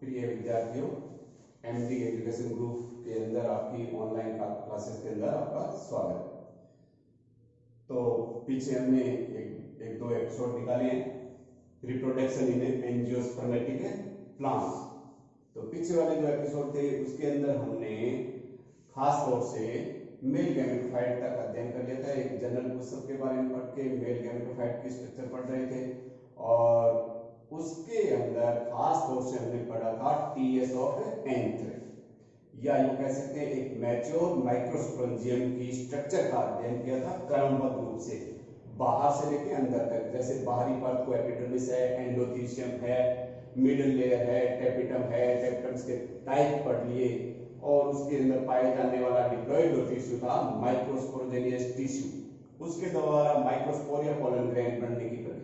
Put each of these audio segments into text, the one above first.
प्रिय विद्यार्थियों, MD education group के अंदर आपकी ऑनलाइन क्लासेस के अंदर आपका स्वागत है। तो पीछे हमने एक दो एपिसोड निकाले हैं, रिप्रोडक्शन इन एंजियोस्पर्मेटिक प्लांट्स। तो पीछे वाले जो एपिसोड थे उसके अंदर हमने खास तौर से मेल गैमेटोफाइट तक अध्ययन कर लिया था। एक जनरल पुस्तक के बारे में पढ़ के मेल गैमेटोफाइट की स्ट्रक्चर पढ़ रहे थे और उसके अंदर खास तौर से हमने पढ़ा था टीएस ऑफ एंथ्र, या यूं कह सकते हैं एक मैच्योर माइक्रोस्पोरेंजियम की स्ट्रक्चर का अध्ययन किया था क्रमबद्ध रूप से बाहर से लेके अंदर तक। जैसे बाहरी परत को एपिडर्मिस है, एंडोथीशियम है, मिडिल लेयर है, टेपिटम है, टेपिटम्स के टाइप पढ़ लिए और उसके अंदर पाए जाने वाला डिप्लॉइड टिश्यू था माइक्रोस्पोरोजेनियस टिश्यू, उसके द्वारा माइक्रोस्पोरिया पोलन ग्रैंड बनने की प्रक्रिया।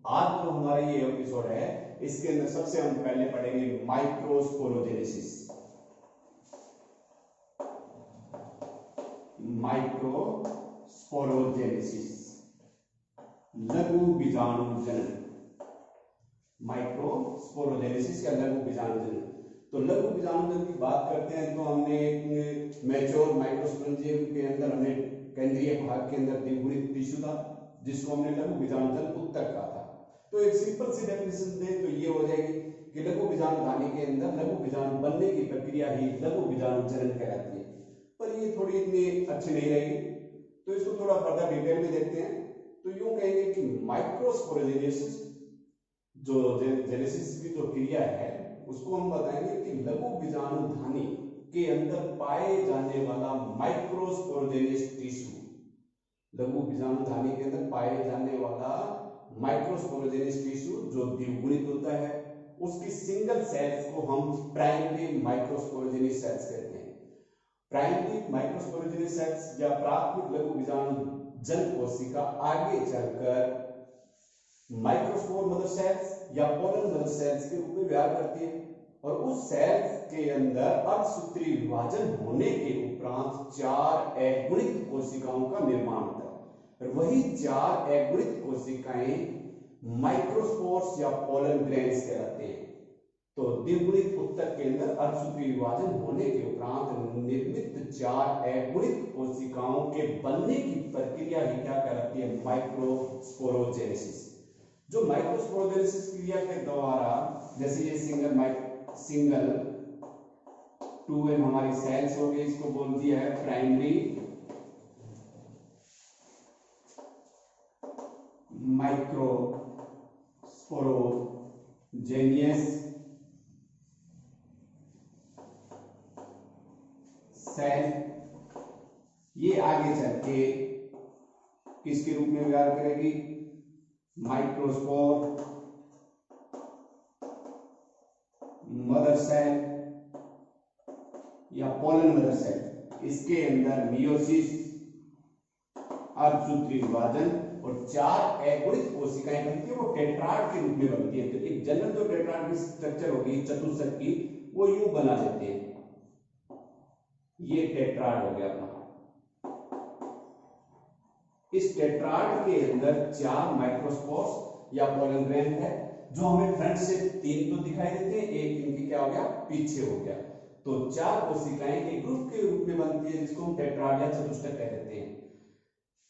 आज जो हमारा ये एपिसोड है इसके अंदर सबसे हम पहले पढ़ेंगे माइक्रोस्पोरोजेनेसिस। माइक्रोस्पोरोजेनेसिस लघु बीजाणु जनन। माइक्रोस्पोरोजेनेसिस या लघु बीजाणु जनन। तो लघु बीजाणु जनन की बात करते हैं तो हमने मैच्योर माइक्रोस्पोरेंजियम के अंदर हमने केंद्रीय भाग के अंदर द्विगुणित टिश्यू था जिसको हमने लघु बीजाणु जनन उत्तक कहा था। तो एक सिंपल सी डेफिनेशन दे तो ये हो जाएगी कि लघु बीजाणु धानी के अंदर लघु बीजाणु बनने की प्रक्रिया ही लघु बीजाणु जनन कहलाती है। पर ये थोड़ी इतनी अच्छी नहीं रहेगी, तो इसको थोड़ा फर्दर डिटेल में देखते हैं। तो यूं कहेंगे कि माइक्रोस्पोरोजेनेसिस जो जेनेसिस की जो क्रिया है उसको हम बताएंगे कि लघु बीजाणु धानी के अंदर पाए जाने वाला माइक्रोस्पोरोजेनियस टिश्यू, लघु बीजाणु धानी के अंदर पाए जाने वाला माइक्रोस्पोरोजेनियस टिश्यू जो द्विगुणित होता है उसकी सिंगल सेल्स को हम प्राइमरी माइक्रोस्पोरोजेनियस सेल्स कहते हैं। प्राइमरी माइक्रोस्पोरोजेनियस सेल्स या प्राथमिक लघु बीजाणु जन कोशिका आगे चलकर माइक्रोस्पोर मदर सेल्स या पोलन मदर सेल्स के रूप में व्यवहार करती है और उस सेल्स के अंदर अर्धसूत्री विभाजन होने के उपरांत 4 अगुणित कोशिकाओं का निर्माण होता है। वही 4 अगुणित कोशिकाएं माइक्रोस्पोर्स या पोलन ग्रेन्स कहलाते हैं। तो द्विगुणित उत्तक के अंदर अर्धसूत्री विभाजन होने के उपरांत निर्मित 4 अगुणित कोशिकाओं के बनने की प्रक्रिया ही क्या कहलाती है? माइक्रोस्पोरोजेनेसिस। जो माइक्रोस्पोरोजेनेसिस क्रिया के द्वारा जैसे ये सिंगल 2n हमारी सेल्स हो गई, इसको बोल दिया है प्राइमरी माइक्रोस्पोरोजेनियस सेल। ये आगे चल के किसके रूप में व्यवहार करेगी? माइक्रोस्पोर मदर सेल या पोलन मदर सेल। इसके अंदर मियोसिस, अर्धसूत्री विभाजन और 4 अगुणित कोशिकाएं बनती है, वो टेट्राड के रूप में बनती है। तो एक जनरल जो टेट्राड की स्ट्रक्चर होगी चतुष्क की, वो यूं बना देते हैं। ये टेट्राड हो गया अपना। इस टेट्राड के अंदर 4 माइक्रोस्पोर्स या पोलन ग्रेन है, जो हमें फ्रंट से 3 तो दिखाई देते हैं, एक इनकी क्या हो गया? पीछे हो गया। तो 4 कोशिकाएं एक ग्रुप के रूप में बनती है जिसको हम टेट्राड या चतुष्टक कह देते हैं।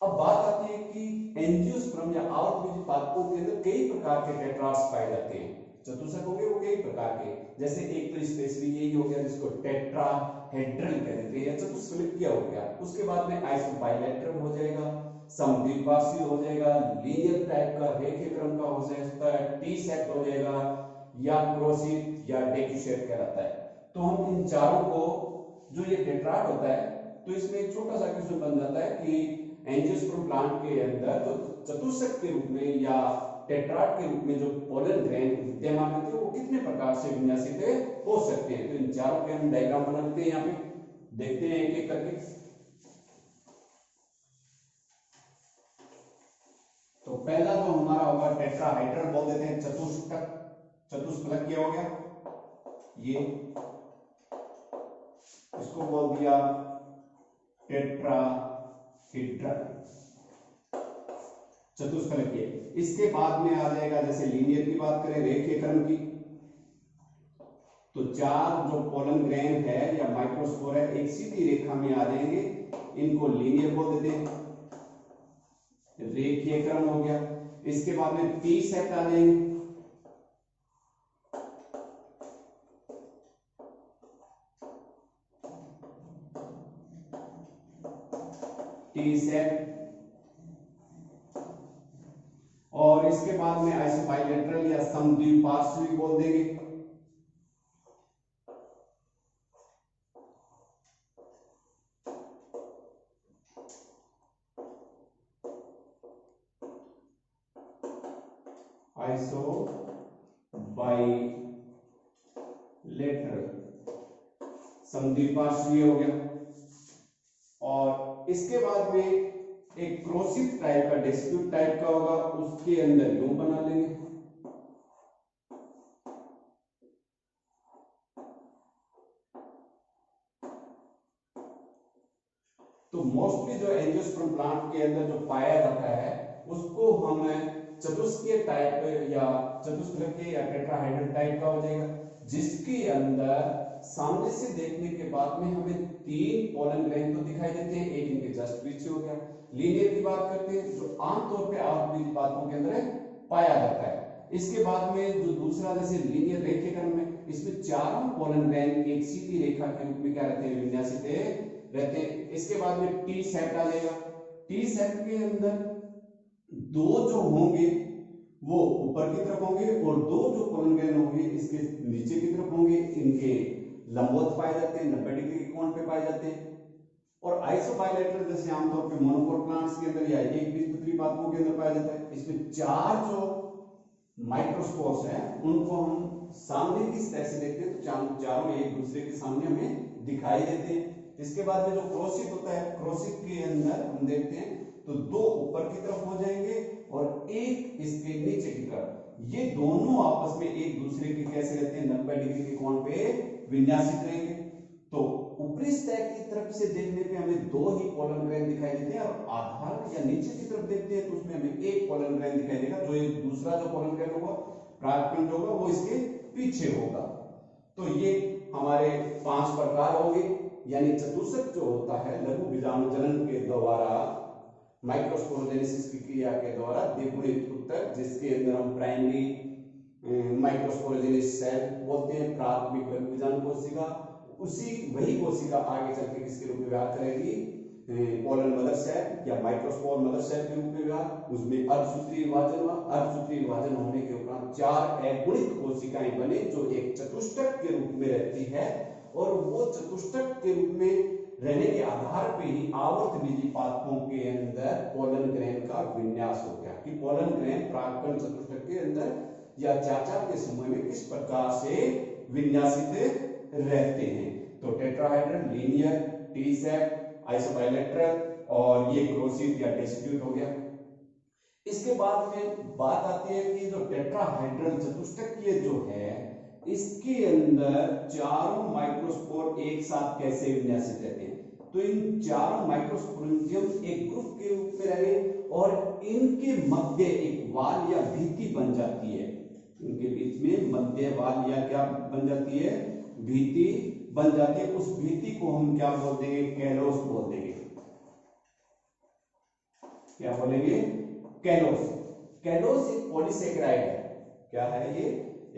अब बात आती है कि एंजियोस्पर्म या आवृतबीजी पादपों के अंदर कई प्रकार के टेट्राड्स पाए जाते हैं। चतुष्क होंगे वो कई प्रकार के, जैसे एक तो स्पेशली यही हो गया जिसको टेट्राहेड्रल कहते हैं या चतुष्फलकीय हो गया। उसके बाद में आइसोबाइलेटरल हो जाएगा, समद्विपार्श्विक हो जाएगा, लीनियर टाइप का रेखीय क्रम का हो सकता है, टी सेट हो जाएगा या क्रोसित या डेक्यूशेट कहलाता है। तो हम इन चारों को, जो ये टेट्राड होता है, तो इसमें एक छोटा सा क्वेश्चन बन जाता है कि एंजियोस्पर्म प्लांट के अंदर जो चतुष्क के रूप में या टेट्राड के रूप में जो पोलन ग्रेन विद्यमान होते हैं वो कितने प्रकार से विन्यासित हो सकते हैं। तो इन चारों के हम डायग्राम बना लेते हैं, यहाँ पे देखते हैं एक एक करके। तो पहला जो हमारा होगा टेट्राहाइड्रल बोल देते हैं, चतुष्फलकीय हो गया ये, इसको बोल दिया टेट्राहेड्रल चतुष्फलकीय। इसके बाद में आ जाएगा, जैसे लीनियर की बात करें, रेखीय क्रम की, तो चार जो पोलन ग्रेन है या माइक्रोस्पोर है एक सीधी रेखा में आ जाएंगे, इनको लीनियर बोल देते हैं, रेखीय क्रम हो गया। इसके बाद में टी सेट आ जाएंगे, टी सेट, और इसके बाद में आइसोबाइलेटरल या समद्विपार्श्वी बोल देंगे। आइसो बाइलेटरल समद्विपार्श्वी हो गया। और इसके बाद में एक क्रोसिव टाइप का डिस्प्यूट टाइप का होगा, उसके अंदर यूं बना लेंगे, तो मोस्टली जो एंजियोस्पर्म प्लांट के अंदर जो पाया जाता है उसको हम चतुष्कीय टाइप या चतुष्फलकीय या टेट्राहाइड्रल टाइप का हो जाएगा, जिसके अंदर सामने से देखने के बाद में हमें तीन पोलन ग्रेन तो दिखाई देते हैं, एक इनके जस्ट पीछे हो गया। लीनियर की बात करते हैं जो आमतौर पे आवर्त बातों के अंदर पाया जाता है। इसके बाद में जो दूसरा जैसे लीनियर रेखीय क्रम में, इसमें चारों पोलन ग्रेन एक सीधी रेखा के रूप में क्या रहते हैं, विन्यासित रहते हैं। इसके बाद में टी सेट आ जाएगा। टी सेट के अंदर दो जो होंगे वो ऊपर की तरफ होंगे और दो जो पोलन ग्रेन होंगे इसके नीचे की तरफ होंगे, इनके लंबवत पाए जाते हैं, 90 डिग्री के कोण पे पाए जाते हैं। और आइसोबाइलेटरल जैसे आमतौर पे मोनोकोट प्लांट्स के अंदर या एक बीजपत्री पादपों के अंदर पाया जाता है, इसमें चार जो माइक्रोस्पोर्स हैं उनको हम सामने की तरह से देखते हैं तो चारों एक दूसरे के सामने हमें दिखाई देते हैं। इसके बाद में जो क्रोसित होता है, क्रोसित के अंदर हम देखते हैं तो दो ऊपर की तरफ हो जाएंगे और एक इसके नीचे की तरफ, ये दोनों आपस में एक दूसरे के कैसे रहते हैं, 90 डिग्री के कोण पे विन्यासित रहेंगे। तो ऊपरी स्टैक की तरफ से देखने पे हमें दो ही पोलन ग्रेन दिखाई देते हैं और आधार या नीचे की तरफ देखते हैं तो उसमें हमें एक पोलन ग्रेन दिखाई देगा, जो एक दूसरा जो पोलन ग्रेन होगा परागकण होगा वो इसके पीछे होगा। तो ये हमारे 5 प्रकार हो गए, यानी चतुष्क जो होता है लघु बीजाणु जनन के द्वारा माइक्रोस्पोरोजेनेसिस की क्रिया के द्वारा द्विगुणित उत्तक, जिसके अंदर हम प्राइमरी माइक्रोस्पोरोजेनेसिस सेल बोलते हैं, प्राथमिक लघु बीजाणु कोशिका, उसी वही कोशिका आगे चल के किसके रूप में व्यवहार करेगी, पोलन मदर सेल या माइक्रोस्पोर मदर सेल के रूप में व्यवहार। उसमें अर्धसूत्रीय विभाजन हुआ, अर्धसूत्रीय विभाजन होने के उपरांत 4 अगुणित कोशिकाएं बने जो एक चतुष्टक के रूप में रहती है, और वो चतुष्टक के रूप में रहने के आधार पे ही आवर्त बीजी पादपों के अंदर पोलन ग्रेन का विन्यास हो गया कि पोलन ग्रेन परागकण चतुष्टक के अंदर या चाचा के समूह में किस प्रकार से विन्यासित रहते हैं। तो टेट्राहाइड्रल, लीनियर, टी सेट, आइसोबाइलेटरल और ये क्रोसिव या डिस्ट्रीब्यूट हो गया। इसके बाद में बात आती है कि जो टेट्राहाइड्रल चतुष्टकीय जो है इसके अंदर चारों माइक्रोस्पोर एक साथ कैसे विन्यासित रहते हैं। तो इन चारों माइक्रोस्पोरेंजियम एक ग्रुप के रूप में रहे और इनके मध्य एक वाल या भीति बन जाती है, इनके बीच में मध्य वाल या क्या बन जाती है, भीति बन जाती है। उस भीति को हम क्या बोल देंगे, कैलोस बोल देंगे। क्या बोलेंगे, कैलोस। कैलोस एक पॉलीसेकेराइड है। क्या है ये,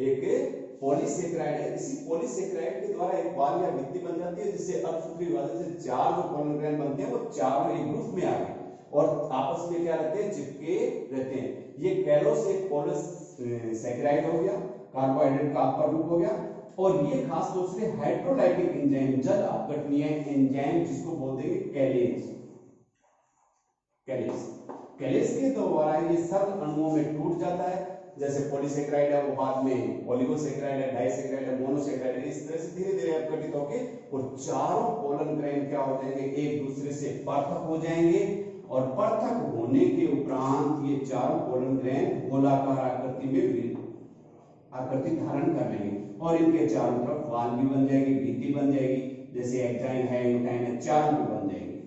एक पॉलीसेकेराइड है। इसी पॉलीसेकेराइड के द्वारा एक वाल या भित्ति बन जाती है, जिससे अर्धसूत्रीय विभाजन से 4 जो पोलन ग्रेन बनते हैं वो चारों एक ग्रुप में आ गए और आपस में क्या रहते हैं, चिपके रहते हैं। ये कैलोस एक पॉलीसेकेराइड हो गया, कार्बोहाइड्रेट का अपर रूप हो गया, और ये खास तौर से हाइड्रोलाइटिक एंजाइम, जल अपघटनीय एंजाइम जिसको बोलते हैं कैलेज। कैलेज के द्वारा ये सरल अणुओं में टूट जाता है, जैसे पॉलीसेकेराइड है वो बाद में ओलिगोसेकेराइड है, डाइसेकेराइड है, मोनोसेकेराइड है, इस तरह से धीरे धीरे अपघटित होकर और चारों पोलन ग्रेन क्या हो जाएंगे, एक दूसरे से पृथक हो जाएंगे और पृथक होने के उपरांत ये चारों पोलन ग्रेन गोलाकार आकृति में आकृति धारण कर लेंगे और इनके चारों तरफ वाल भी बन जाएगी, भित्ति बन जाएगी, जैसे एक्टाइन है, इंटाइन है, चारों भी बन जाएंगे।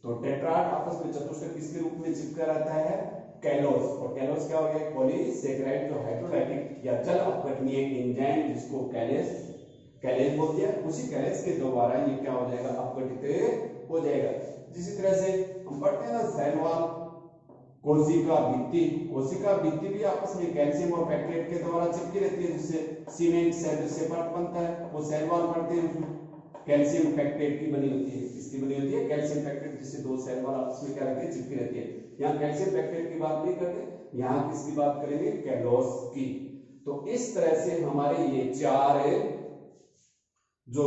तो टेट्राड आपस में चतुष्टक किसके रूप में चिपका रहता है, कैलोस। और कैलोस क्या हो गया, पॉलीसेकेराइड जो हाइड्रोलाइटिक या जल अपघटनीय एंजाइम जिसको कैलेस कैलेज बोल दिया, उसी कैलेज के द्वारा ये क्या हो जाएगा, अपघटित हो जाएगा। जिसी तरह से हम पढ़ते हैं ना सेल वॉल, कोशिका भित्ति, कोशिका भित्ति भी आपस में कैल्शियम और पैक्टेट के द्वारा चिपकी रहती है, जिससे सीमेंट सेल बनता है, वो सेल वॉल पढ़ते हैं, उसमें कैल्शियम पैक्टेट की बनी होती है, किसकी बनी होती है, कैल्शियम पैक्टेट, जिससे दो सेल वॉल आपस में क्या रहती है, चिपकी रहती है। यहाँ कैल्शियम पैक्टेट की बात नहीं करते, यहाँ किसकी बात करेंगे, कैलोस की। तो इस तरह से हमारे ये चार जो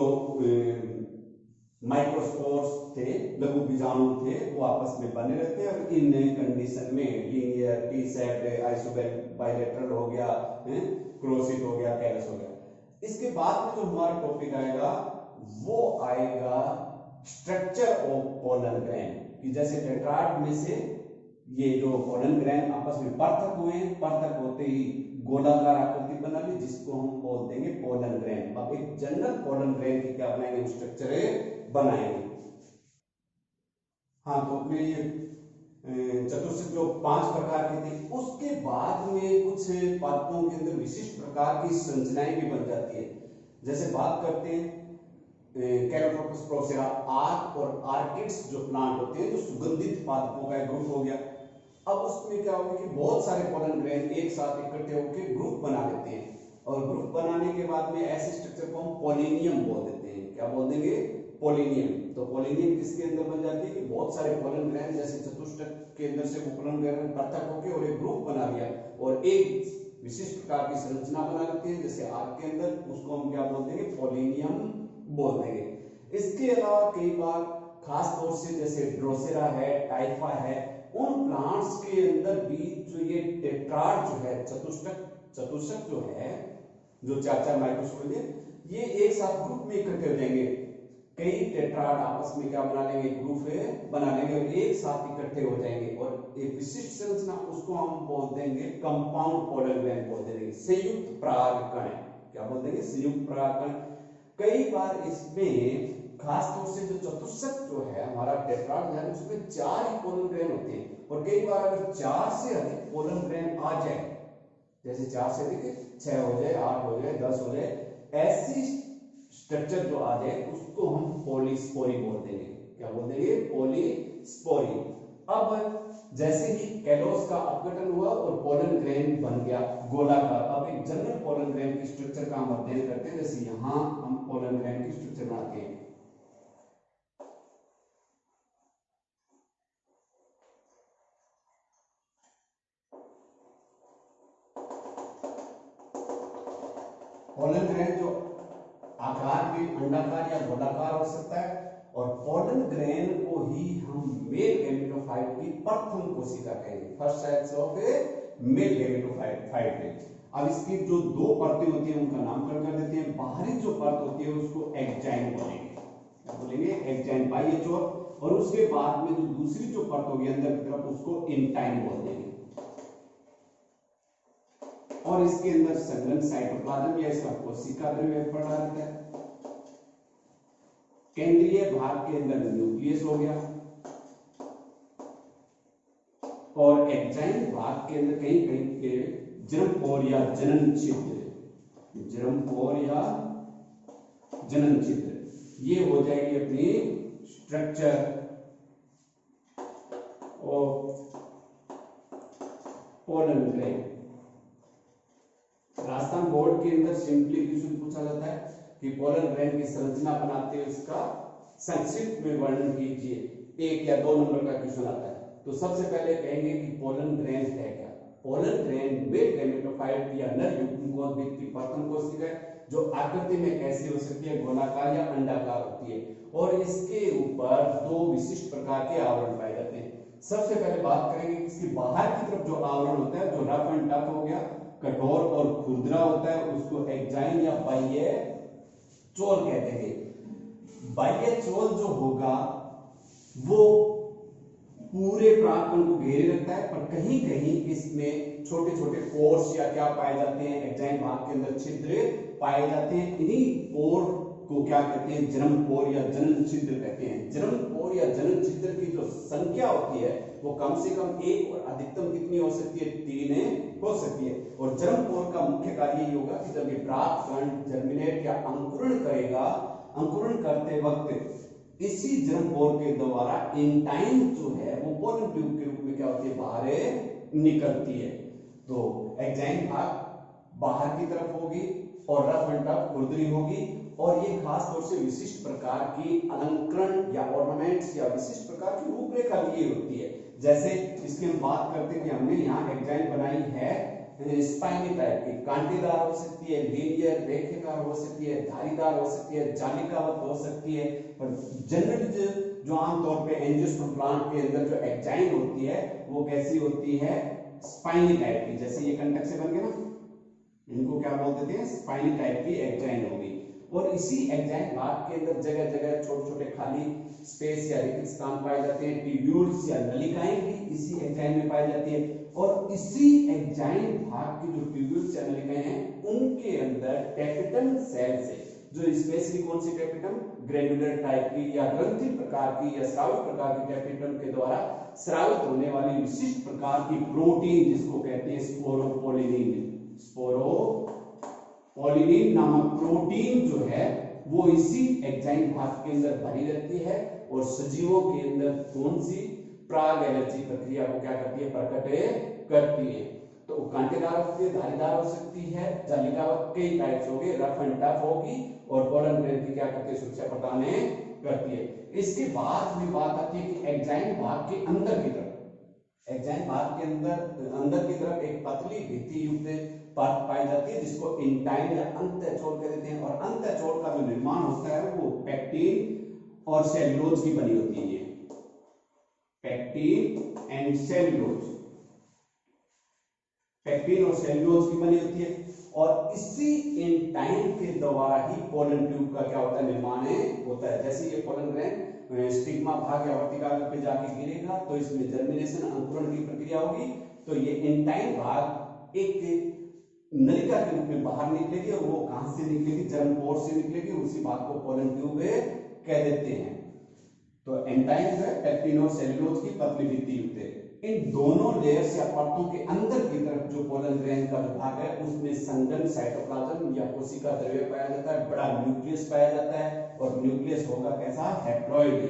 माइक्रोस्पोर्स थे, लघु बीजाणु थे, वो आपस में बने रहते हैं और इन कंडीशन में लीनियर, टी सेट, आइसोबाइलेटरल हो गया, क्रोसिट हो गया, कैलस हो गया। इसके बाद में जो हमारा टॉपिक आएगा वो आएगा स्ट्रक्चर ऑफ पोलन ग्रेन, कि जैसे टेट्राड में से ये जो पोलन ग्रेन आपस में पृथक हुए, पृथक होते ही गोलाकार आकृति बना ली, जिसको हम बोल देंगे पोलन ग्रेन। अब एक जनरल पोलन ग्रेन की क्या बनाएंगे, स्ट्रक्चर बनाएंगे। हाँ, तो अपने ये चतुष्क जो 5 प्रकार के थे, उसके बाद में कुछ पादपों के अंदर विशिष्ट प्रकार की संरचनाएं भी बन जाती है। जैसे बात करते हैं कैलोट्रोपस प्रोसेरा, आर्क और आर्किड्स जो प्लांट होते हैं, जो सुगंधित पादपों का ग्रुप हो गया। अब उसमें क्या होगा कि बहुत सारे पोलन ग्रेन एक साथ इकट्ठे होकर ग्रुप बना लेते हैं, और ग्रुप बनाने के बाद में ऐसे स्ट्रक्चर को हम पोलिनियम बोल देते हैं। क्या बोल देंगे, पोलिनियम। तो पोलिनियम किसके अंदर बन जाती है कि बहुत सारे पोलन ग्रेन जैसे चतुष्टक के अंदर से वो पोलन ग्रेन पृथक होकर और एक ग्रुप बना लिया और एक विशिष्ट प्रकार की संरचना बना लेते हैं, जैसे आर्क के अंदर, उसको हम क्या बोल देंगे, पोलिनियम बोल देंगे। इसके अलावा कई बार खास तौर से जैसे ड्रोसेरा है, टाइफा है, उन प्लांट्स के अंदर भी जो ये टेट्राड जो है, चतुष्क जो है, जो 4-4 माइक्रोस्पोर, ये एक साथ ग्रुप में इकट्ठे हो जाएंगे। कई टेट्राड आपस में क्या बना लेंगे, ग्रुप बना लेंगे और एक साथ इकट्ठे हो जाएंगे, और एक विशिष्ट संरचना, उसको हम बोल देंगे कंपाउंड पोलन ग्रेन बोल देंगे, संयुक्त परागकण। क्या बोल देंगे, संयुक्त परागकण। कई बार इसमें खास तौर से जो चतुष्क जो है हमारा टेट्राड है, उसमें 4 ही पोलन ग्रेन होते हैं, और कई बार अगर 4 से अधिक पोलन ग्रेन आ जाए, जैसे 4 से अधिक 6 हो जाए, 8 हो जाए, 10 हो जाए, ऐसी स्ट्रक्चर जो आ जाए उसको हम पॉलीस्पोरी बोल देंगे। क्या बोल देंगे, पॉलीस्पोरी। अब जैसे ही कैलोस का अपघटन हुआ और पोलन ग्रेन बन गया गोलाकार, अब एक जनरल पोलन ग्रेन की स्ट्रक्चर का हम अध्ययन करते हैं। जैसे यहां हम पोलन ग्रेन की स्ट्रक्चर बनाते हैं। पोलन ग्रेन जो आकार में अंडाकार या गोलाकार हो सकता है, और पोलन ग्रेन को ही हम मेल गैमेटोफाइट की प्रथम कोशिका कहेंगे, first cells of male gametophyte. अब इसकी जो 2 परतें होती हैं उनका नामकरण कर देते हैं। बाहरी जो परत होती है उसको एक्जाइन बोलेंगे। क्या बोलेंगे, एक्जाइन, बाह्यचोर। और उसके बाद में जो दूसरी जो परत होगी अंदर की तरफ, उसको इंटाइन बोल देंगे। और इसके अंदर संलग्न साइटोप्लाज्म या इसका कोशिका द्रव्य पड़ा रहता है। केंद्रीय भाग के अंदर न्यूक्लियस हो गया, और एक्जाइन भाग के अंदर कहीं कहीं पे जन्मपोर या जनन छिद्र, जन्मपोर या जनन छिद्र, ये हो जाएगी अपनी structure of pollen grain. Rajasthan board के अंदर सिंपली क्वेश्चन पूछा जाता है कि पोलन ग्रेन की संरचना बनाते हुए इसका संक्षिप्त में वर्णन कीजिए। 1 या 2 नंबर का क्वेश्चन आता है, तो सबसे पहले कहेंगे कि पोलन ग्रेन है क्या। पोलन ग्रेन मेल गैमेटोफाइट या नर युग्मकों की प्रथम कोशिका है, जो आकृति में कैसी हो सकती है, गोलाकार या अंडाकार होती है, और इसके ऊपर 2 विशिष्ट प्रकार के आवरण पाए जाते हैं। सबसे पहले बात करेंगे इसकी बाहर की तरफ जो आवरण होता है, जो रफ एंड टफ हो गया, कठोर और खुरदरा होता है, उसको एक्जाइन या बाह्य चोल कहते हैं। बाह्य चोल जो होगा वो पूरे परागकण को घेरे रखता है, पर कहीं कहीं इसमें छोटे छोटे पोर्स या क्या पाए जाते हैं, एक्जाइन भाग के अंदर छिद्र पाए जाते हैं। इन्हीं पोर को क्या कहते हैं, जन्मपोर या जनन छिद्र कहते हैं। जन्मपोर या जनन छिद्र की जो संख्या होती है वो कम से कम 1 और अधिकतम कितनी हो सकती है, 3 हो सकती है। और जन्मपोर का मुख्य कार्य ये होगा कि जब ये परागकण जर्मिनेट या क्या अंकुरण करेगा, अंकुरण करते वक्त इसी जर्मपोर के द्वारा एंटाइन जो है वो पोलन ट्यूब के रूप में क्या होती है, बाहर निकलती है। तो एग्जाइन भाग बाहर की तरफ होगी और रफ एंड टफ खुरदरी होगी, और ये खास तौर से विशिष्ट प्रकार की अलंकरण या ऑर्नामेंट्स या विशिष्ट प्रकार की रूपरेखा लिए होती है। जैसे इसकी हम बात करते हैं कि हमने यहाँ एग्जाइन बनाई है स्पाइनी टाइप की, कांटेदार हो सकती है, लीनियर रेखेदार हो सकती है, धारीदार हो सकती है, जालिकावत हो सकती है। पर जनरल जो आमतौर पे एंजियोस्पर्म प्लांट के अंदर जो एग्जाइन होती है वो कैसी होती है, स्पाइनी टाइप की। जैसे ये कंटक से बन गए ना, इनको क्या बोल देते हैं, स्पाइनी टाइप की एग्जाइन होगी। और इसी एग्जाइन भाग के अंदर जगह जगह छोटे छोटे खाली स्पेस या रिक्त स्थान पाए जाते हैं। ट्यूब्यूल्स या नलिकाएं भी इसी एग्जाइन में पाई जाती है, और इसी एग्जाइन भाग की जो ट्यूब्यूल्स या नलिकाएं हैं उनके अंदर टेपिटम सेल से, जो स्पेशली कौन सी टेपिटम, ग्रेनुलर टाइप की या ग्रंथि प्रकार की या स्रावित प्रकार की टेपिटम के द्वारा स्रावित होने वाली विशिष्ट प्रकार की प्रोटीन, जिसको कहते हैं स्पोरोपोलिनिन, स्पोरोपोलिनिन नामक प्रोटीन जो है वो इसी एग्जाइन भाग के अंदर भरी रहती है, और सजीवों के अंदर कौन सी प्राग एलर्जी प्रक्रिया को क्या करती है, प्रकट करती है। तो कांटेदार होती है, धारीदार हो सकती है, जालिकावत कई टाइप्स हो गए, रफ एंड टफ होगी, और पोलन ग्रैंड की क्या करती है, सुरक्षा प्रदान करती है। इसके बाद में बात आती है कि एग्जाइन भाग के अंदर की तरफ, एग्जाइन भाग के अंदर की तरफ एक पतली भित्ति युक्त परत पाई जाती है जिसको इंटाइन या अंतःचोल कहते हैं, और अंतःचोल का जो निर्माण होता है वो पैक्टिन और सेल्यूलोज की बनी होती है। पैक्टिन एंड सेल्यूलोज, पैक्टिन और सेल्यूलोज की बनी होती है, और इसी इंटाइन के द्वारा ही पोलन ट्यूब का क्या होता है, निर्माण होता है। जैसे ये पोलन ग्रैंड स्टिग्मा भाग या वर्तिकाग्र पे जाके गिरेगा तो इसमें जर्मिनेशन, अंकुरण की प्रक्रिया होगी। तो ये इंटाइन भाग एक नलिका के रूप में बाहर निकलेगी, और वो कहां से निकलेगी, जर्मपोर से निकलेगी, उसी भाग को पोलन ट्यूब कह देते हैं। तो एंटाइन जो है पैक्टिन और सेल्यूलोज की पतली भित्ति युक्त है। इन दोनों लेयर्स या परतों के अंदर की तरफ जो पोलन ग्रैंड का जो भाग है उसमें संघन साइटोप्लाज्म या कोशिका द्रव्य पाया जाता है, बड़ा न्यूक्लियस पाया जाता है, और न्यूक्लियस होगा कैसा, हैप्लॉइड,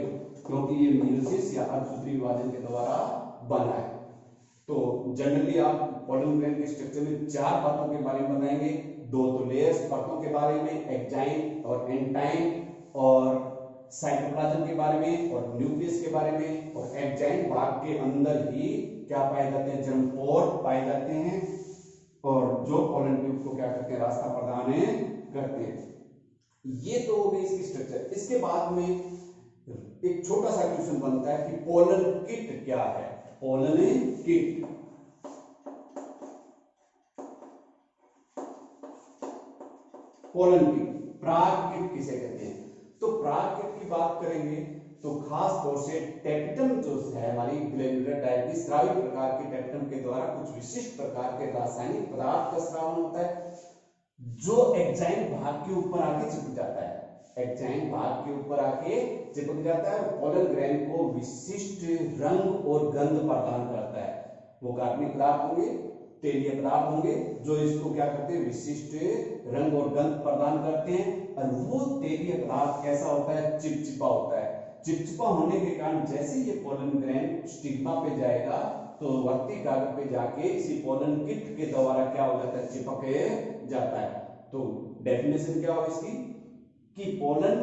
क्योंकि ये मेयोसिस या अर्धसूत्री विभाजन के द्वारा बना है। तो जनरली आप पोलन ग्रैंड के स्ट्रक्चर में 4 परतों के बारे में बताएंगे, 2 तो लेयर्स परतों के बारे में, एग्जाइन और एंटाइन, और साइटोप्लाज्म के बारे में, और न्यूक्लियस के बारे में, और एग्जाइन भाग के अंदर ही क्या पाए जाते हैं, जर्मपोर पाए जाते हैं, और जो पोलन ट्यूब को क्या करते हैं, रास्ता प्रदान करते हैं। ये तो हो गई इसकी स्ट्रक्चर। इसके बाद में एक छोटा सा क्वेश्चन बनता है कि पोलन किट क्या है, पोलन किट। पोलन किट, प्राग किट किसे कहते हैं? तो प्राग किट की बात करेंगे तो खास तौर से टेपिटम जो है हमारी ग्लैंडुलर टाइप की स्रावित प्रकार के टेपिटम के द्वारा कुछ विशिष्ट प्रकार के रासायनिक पदार्थ का स्रावन होता है जो एग्जाइन भाग के ऊपर आके चिपक जाता है, एग्जाइन भाग के ऊपर आके चिपक जाता है, पोलन ग्रैंड को विशिष्ट रंग और गंध प्रदान करता है। वो कार्बनिक पदार्थ होंगे, तेलीय पदार्थ होंगे जो इसको क्या करते हैं, विशिष्ट रंग और गंध प्रदान करते हैं। और वो तेलीय पदार्थ कैसा होता है, चिपचिपा होता है। चिपचिपा होने के कारण जैसे ये पोलन ग्रैंड स्टिग्मा पे जाएगा तो वर्ती कागज पे जाके इसी पोलन किट के द्वारा क्या हो जाता है, चिपक जाता है। तो डेफिनेशन क्या होगा इसकी कि पोलन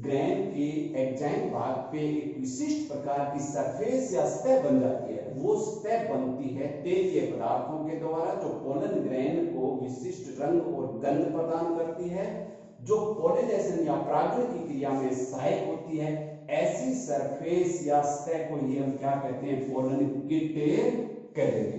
ग्रैंड के एग्जाइन भाग पे एक विशिष्ट प्रकार की सरफेस या सतह बन जाती है। वो सतह बनती है तेलीय पदार्थों के द्वारा जो पोलन ग्रैंड को विशिष्ट रंग और गंध प्रदान करती है, जो पोलिनेशन या परागण की क्रिया में सहायक होती है। ऐसी सरफेस या सतह को ही हम क्या कहते हैं, पोलन किट कह देंगे।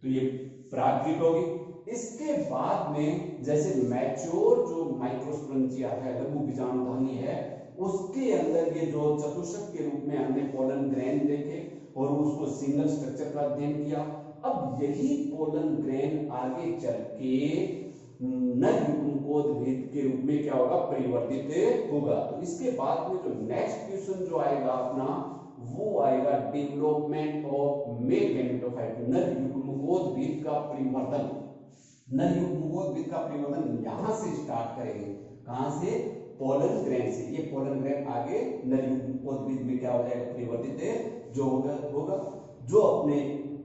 तो ये प्राग किट होगी। इसके बाद में जैसे मैच्योर जो माइक्रोस्पोरेंजिया है, लघु बीजाणुधानी है, उसके अंदर ये जो चतुष्क के रूप में हमने पोलन ग्रैंड देखे और उसको सिंगल स्ट्रक्चर का अध्ययन किया। अब यही पोलन ग्रैंड आगे चल के नर युग्मकोद्भिद के रूप में क्या होगा, परिवर्तित होगा। तो इसके बाद में जो नेक्स्ट क्वेश्चन जो आएगा अपना वो आएगा डेवलपमेंट ऑफ मेल गैमेटोफाइट, नर युग्मकोद्भिद का परिवर्तन। नरयुग्मोद्भिद का परिवर्तन यहां से स्टार्ट करेंगे, कहां से, पोलन ग्रेन से। ये पोलन ग्रेन आगे नरयुग्मोद्भिद में क्या हो जाएगा, परिवर्तित है जो होगा जो अपने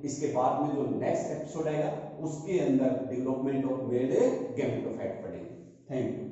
इसके बाद में जो नेक्स्ट एपिसोड आएगा उसके अंदर डेवलपमेंट ऑफ मेल गैमेटोफाइट पढ़ेंगे। Thank you.